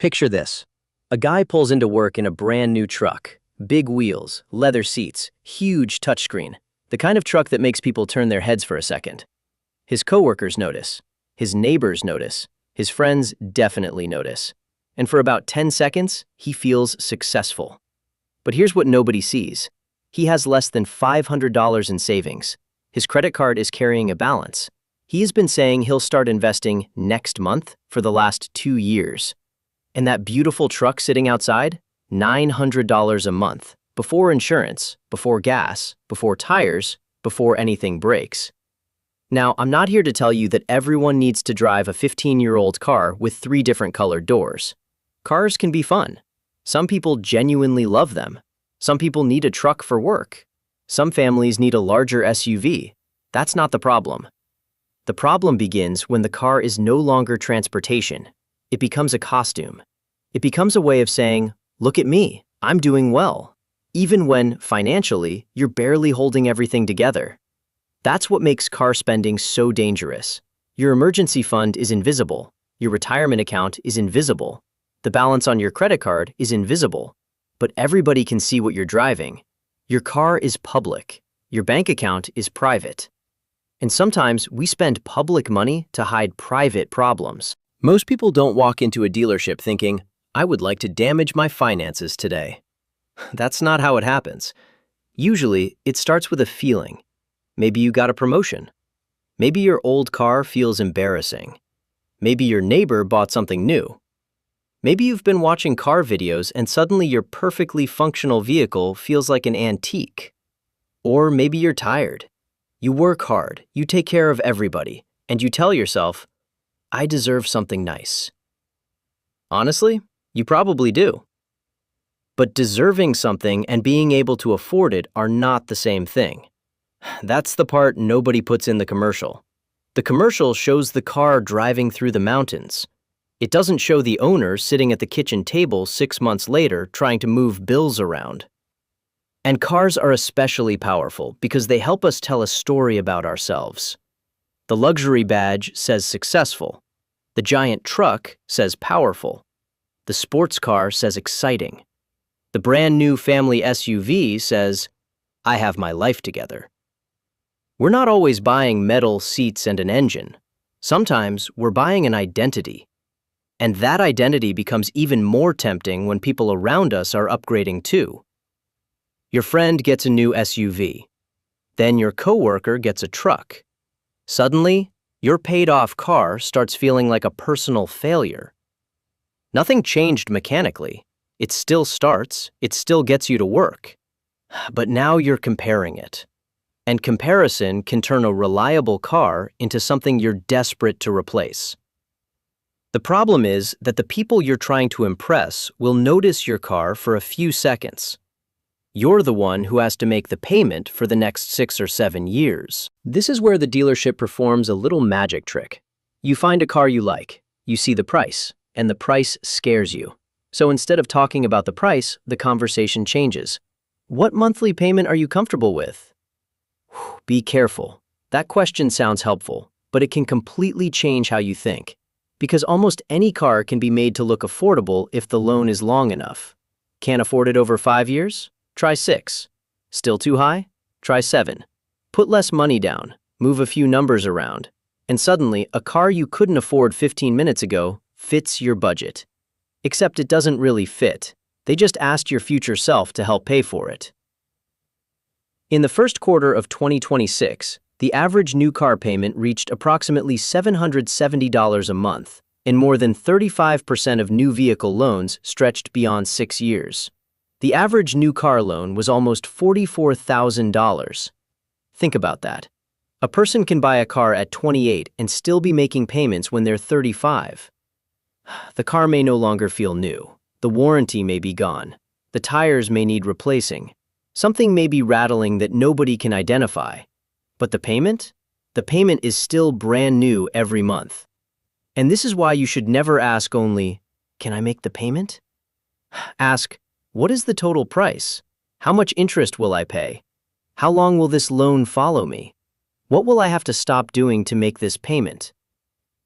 Picture this. A guy pulls into work in a brand new truck. Big wheels, leather seats, huge touchscreen. The kind of truck that makes people turn their heads for a second. His coworkers notice. His neighbors notice. His friends definitely notice. And for about 10 seconds, he feels successful. But here's what nobody sees. He has less than $500 in savings. His credit card is carrying a balance. He has been saying he'll start investing next month for the last 2 years. And that beautiful truck sitting outside? $900 a month, before insurance, before gas, before tires, before anything breaks. Now, I'm not here to tell you that everyone needs to drive a 15-year-old car with 3 different colored doors. Cars can be fun. Some people genuinely love them. Some people need a truck for work. Some families need a larger SUV. That's not the problem. The problem begins when the car is no longer transportation. It becomes a costume. It becomes a way of saying, "Look at me, I'm doing well," even when, financially, you're barely holding everything together. That's what makes car spending so dangerous. Your emergency fund is invisible. Your retirement account is invisible. The balance on your credit card is invisible. But everybody can see what you're driving. Your car is public. Your bank account is private. And sometimes we spend public money to hide private problems. Most people don't walk into a dealership thinking, "I would like to damage my finances today." That's not how it happens. Usually, it starts with a feeling. Maybe you got a promotion. Maybe your old car feels embarrassing. Maybe your neighbor bought something new. Maybe you've been watching car videos and suddenly your perfectly functional vehicle feels like an antique. Or maybe you're tired. You work hard, you take care of everybody, and you tell yourself, "I deserve something nice." Honestly, you probably do. But deserving something and being able to afford it are not the same thing. That's the part nobody puts in the commercial. The commercial shows the car driving through the mountains. It doesn't show the owner sitting at the kitchen table 6 months later trying to move bills around. And cars are especially powerful because they help us tell a story about ourselves. The luxury badge says successful. The giant truck says powerful. The sports car says exciting. The brand new family SUV says, "I have my life together." We're not always buying metal seats and an engine. Sometimes we're buying an identity. And that identity becomes even more tempting when people around us are upgrading too. Your friend gets a new SUV. Then your coworker gets a truck. Suddenly, your paid-off car starts feeling like a personal failure. Nothing changed mechanically. It still starts, it still gets you to work. But now you're comparing it. And comparison can turn a reliable car into something you're desperate to replace. The problem is that the people you're trying to impress will notice your car for a few seconds. You're the one who has to make the payment for the next 6 or 7 years. This is where the dealership performs a little magic trick. You find a car you like, you see the price, and the price scares you. So instead of talking about the price, the conversation changes. What monthly payment are you comfortable with? Be careful. That question sounds helpful, but it can completely change how you think. Because almost any car can be made to look affordable if the loan is long enough. Can't afford it over 5 years? Try 6. Still too high? Try 7. Put less money down, move a few numbers around, and suddenly a car you couldn't afford 15 minutes ago fits your budget. Except it doesn't really fit. They just asked your future self to help pay for it. In the first quarter of 2026, the average new car payment reached approximately $770 a month, and more than 35% of new vehicle loans stretched beyond 6 years. The average new car loan was almost $44,000. Think about that. A person can buy a car at 28 and still be making payments when they're 35. The car may no longer feel new. The warranty may be gone. The tires may need replacing. Something may be rattling that nobody can identify. But the payment? The payment is still brand new every month. And this is why you should never ask only, "Can I make the payment?" Ask, "What is the total price? How much interest will I pay? How long will this loan follow me? What will I have to stop doing to make this payment?"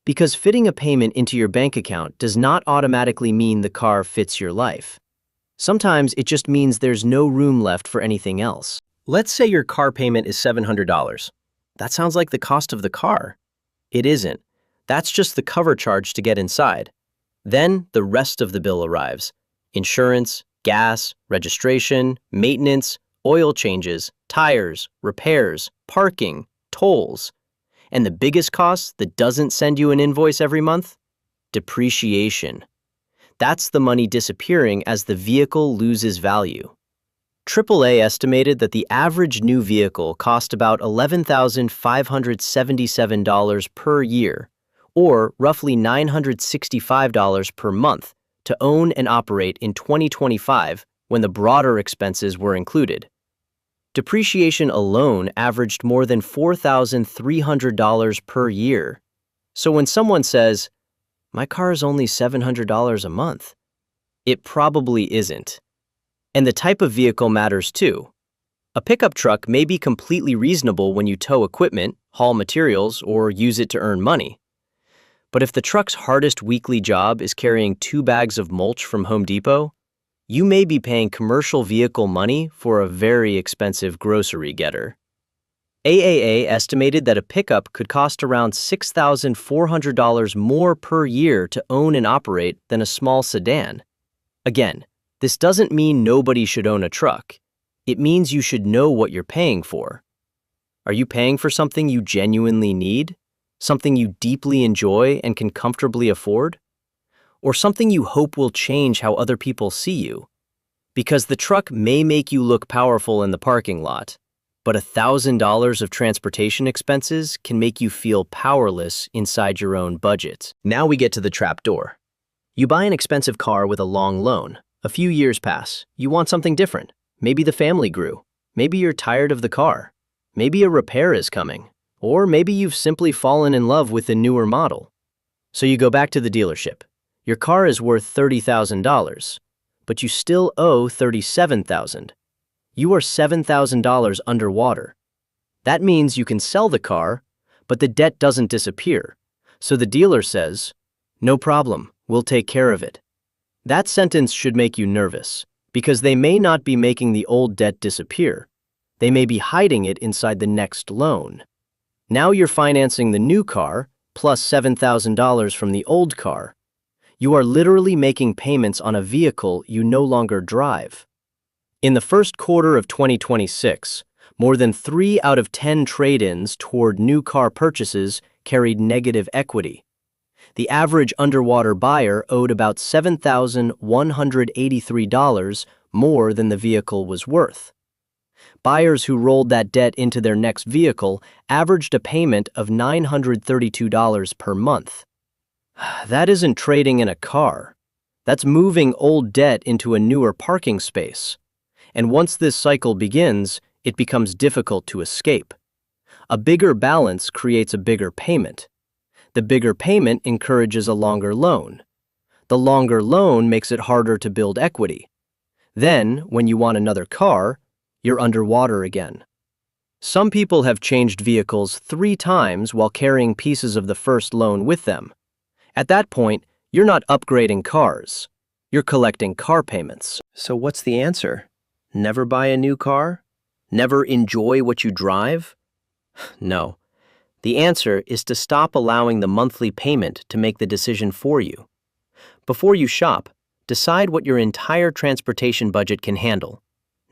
Because fitting a payment into your bank account does not automatically mean the car fits your life. Sometimes it just means there's no room left for anything else. Let's say your car payment is $700. That sounds like the cost of the car. It isn't. That's just the cover charge to get inside. Then the rest of the bill arrives. Insurance, gas, registration, maintenance, oil changes, tires, repairs, parking, tolls. And the biggest cost that doesn't send you an invoice every month? Depreciation. That's the money disappearing as the vehicle loses value. AAA estimated that the average new vehicle cost about $11,577 per year, or roughly $965 per month, to own and operate in 2025 when the broader expenses were included. Depreciation alone averaged more than $4,300 per year. So when someone says, "My car is only $700 a month," it probably isn't. And the type of vehicle matters too. A pickup truck may be completely reasonable when you tow equipment, haul materials, or use it to earn money. But if the truck's hardest weekly job is carrying 2 bags of mulch from Home Depot, you may be paying commercial vehicle money for a very expensive grocery getter. AAA estimated that a pickup could cost around $6,400 more per year to own and operate than a small sedan. Again, this doesn't mean nobody should own a truck. It means you should know what you're paying for. Are you paying for something you genuinely need? Something you deeply enjoy and can comfortably afford? Or something you hope will change how other people see you? Because the truck may make you look powerful in the parking lot, but $1,000 of transportation expenses can make you feel powerless inside your own budget. Now we get to the trap door. You buy an expensive car with a long loan. A few years pass. You want something different. Maybe the family grew. Maybe you're tired of the car. Maybe a repair is coming. Or maybe you've simply fallen in love with the newer model. So you go back to the dealership. Your car is worth $30,000, but you still owe $37,000. You are $7,000 underwater. That means you can sell the car, but the debt doesn't disappear. So the dealer says, "No problem, we'll take care of it." That sentence should make you nervous, because they may not be making the old debt disappear. They may be hiding it inside the next loan. Now you're financing the new car, plus $7,000 from the old car. You are literally making payments on a vehicle you no longer drive. In the first quarter of 2026, more than 3 out of 10 trade-ins toward new car purchases carried negative equity. The average underwater buyer owed about $7,183 more than the vehicle was worth. Buyers who rolled that debt into their next vehicle averaged a payment of $932 per month. That isn't trading in a car. That's moving old debt into a newer parking space. And once this cycle begins, it becomes difficult to escape. A bigger balance creates a bigger payment. The bigger payment encourages a longer loan. The longer loan makes it harder to build equity. Then, when you want another car, you're underwater again. Some people have changed vehicles 3 times while carrying pieces of the first loan with them. At that point, you're not upgrading cars. You're collecting car payments. So what's the answer? Never buy a new car? Never enjoy what you drive? No. The answer is to stop allowing the monthly payment to make the decision for you. Before you shop, decide what your entire transportation budget can handle.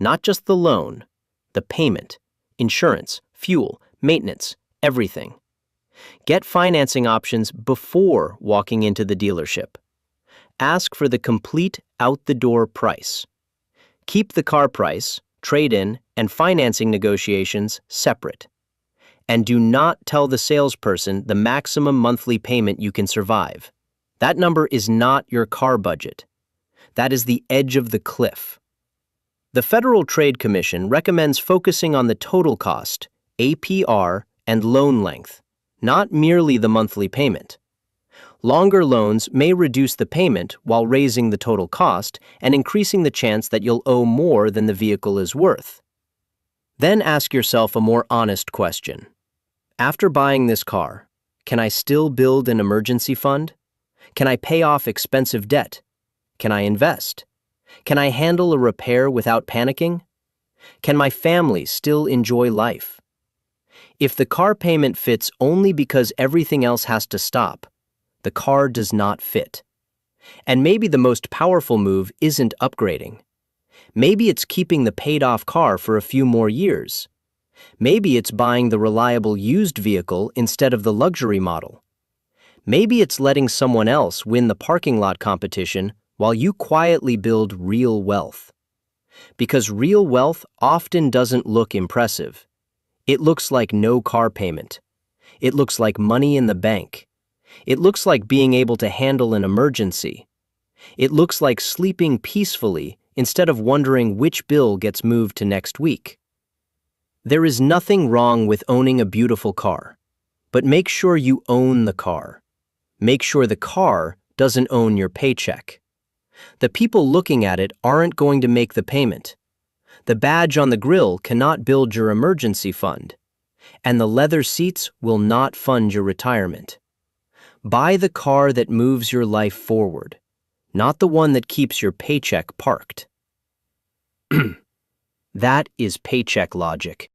Not just the loan, the payment, insurance, fuel, maintenance, everything. Get financing options before walking into the dealership. Ask for the complete out-the-door price. Keep the car price, trade-in, and financing negotiations separate. And do not tell the salesperson the maximum monthly payment you can survive. That number is not your car budget. That is the edge of the cliff. The Federal Trade Commission recommends focusing on the total cost, APR, and loan length, not merely the monthly payment. Longer loans may reduce the payment while raising the total cost and increasing the chance that you'll owe more than the vehicle is worth. Then ask yourself a more honest question. After buying this car, Can I still build an emergency fund? Can I pay off expensive debt? Can I invest? Can I handle a repair without panicking? Can my family still enjoy life? If the car payment fits only because everything else has to stop, the car does not fit. And maybe the most powerful move isn't upgrading. Maybe it's keeping the paid-off car for a few more years. Maybe it's buying the reliable used vehicle instead of the luxury model. Maybe it's letting someone else win the parking lot competition while you quietly build real wealth. Because real wealth often doesn't look impressive. It looks like no car payment. It looks like money in the bank. It looks like being able to handle an emergency. It looks like sleeping peacefully instead of wondering which bill gets moved to next week. There is nothing wrong with owning a beautiful car, but make sure you own the car. Make sure the car doesn't own your paycheck. The people looking at it aren't going to make the payment. The badge on the grill cannot build your emergency fund, and the leather seats will not fund your retirement. Buy the car that moves your life forward, not the one that keeps your paycheck parked. That is paycheck logic.